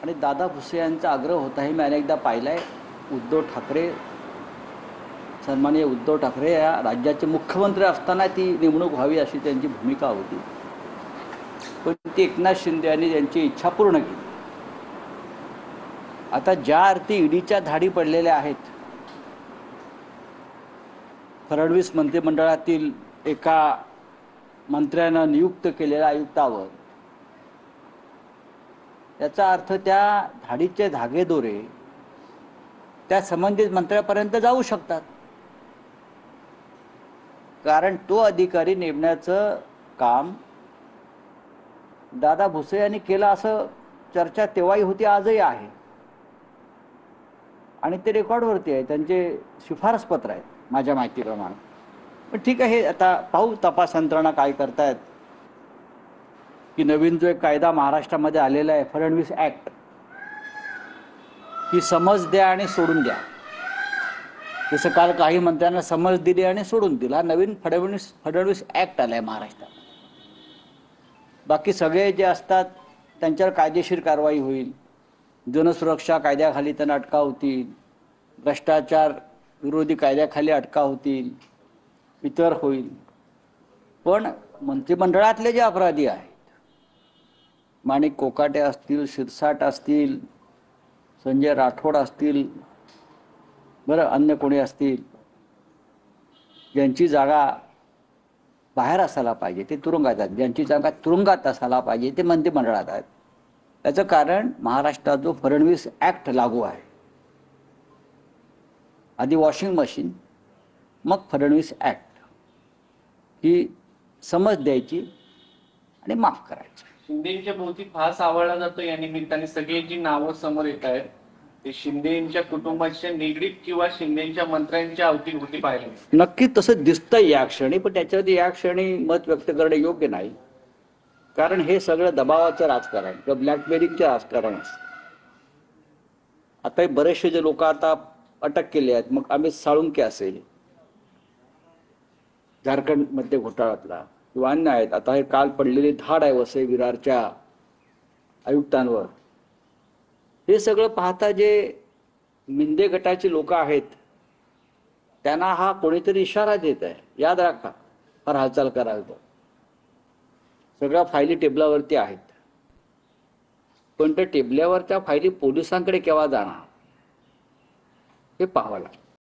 आणि दादा भुसे यांचा आग्रह होता हे मी अनेकदा पाहिलं आहे. उद्धव ठाकरे, सन्माननीय उद्धव ठाकरे या राज्याचे मुख्यमंत्री असताना ती नेमणूक व्हावी अशी त्यांची भूमिका होती, पण ती एकनाथ शिंदे यांनी त्यांची इच्छा पूर्ण केली. आता ज्या अर्थी ईडीच्या धाडी पडलेल्या आहेत, फडणवीस मंत्रिमंडळातील एका मंत्र्यानं नियुक्त केलेल्या आयुक्तावर, याचा अर्थ त्या धाडीचे धागेदोरे त्या संबंधित मंत्र्यापर्यंत जाऊ शकतात. कारण तो अधिकारी नेमण्याचं काम दादा भुसे यांनी केलं असं चर्चा तेव्हाही होती, आजही आहे, आणि ते रेकॉर्डवरती आहे. त्यांचे शिफारस पत्र आहेत माझ्या माहितीप्रमाणे. पण ठीक आहे, आता पाहू तपास यंत्रणा काय करतायत. की नवीन जो एक कायदा महाराष्ट्रामध्ये आलेला आहे, फडणवीस ॲक्ट, की समज द्या आणि सोडून द्या. जसं काल काही मंत्र्यांना समज दिली आणि सोडून दिला, नवीन फडणवीस ॲक्ट आलाय महाराष्ट्रात. बाकी सगळे जे असतात त्यांच्यावर कायदेशीर कारवाई होईल. जनसुरक्षा कायद्याखाली त्यांना अटका होतील, भ्रष्टाचार विरोधी कायद्याखाली अटका होतील, इतर होईल. पण मंत्रिमंडळातले जे अपराधी आहेत, माणिक कोकाटे असतील, शिरसाट असतील, संजय राठोड असतील, बरं अन्य कोणी असतील, ज्यांची जागा बाहेर असायला पाहिजे ते तुरुंगात आहेत, ज्यांची जागा तुरुंगात असायला पाहिजे ते मंत्रिमंडळात आहेत. त्याचं कारण महाराष्ट्रात जो फडणवीस ॲक्ट लागू आहे, आधी वॉशिंग मशीन मग फडणवीस ॲक्ट, ही समज द्यायची आणि माफ करायची. शिंदेच्या भोवती फास आवळला जातो. या निमित्ताने सगळी जी नावं समोर येत आहेत ते शिंदेच्या कुटुंबाच्या निगडीत किंवा शिंदेच्या मंत्र्यांच्या अवतीभोवती पाहिलं. नक्की तसं दिसतंय या क्षणी, पण त्याच्यावरती या क्षणी मत व्यक्त करणे योग्य नाही. कारण हे सगळं दबावाचं राजकारण किंवा ब्लॅकमेलिंगचे राजकारण असतं. आता बरेचसे जे लोक आता अटक केले आहेत, मग अमित साळुंके असेल झारखंडमध्ये घोटाळ्यातला, किंवा अन्य आहेत. आता हे काल पडलेली धाड आहे वसई विरारच्या आयुक्तांवर, हे सगळं पाहता जे मिंदे गटाची लोक आहेत त्यांना हा कोणीतरी इशारा देत आहे, याद राखा, फार हालचाल करावी तर. सगळ्या फायली टेबलावरती आहेत, पण त्या टेबलावरच्या फायली पोलिसांकडे केव्हा जाणार हे पाहावं लागतं.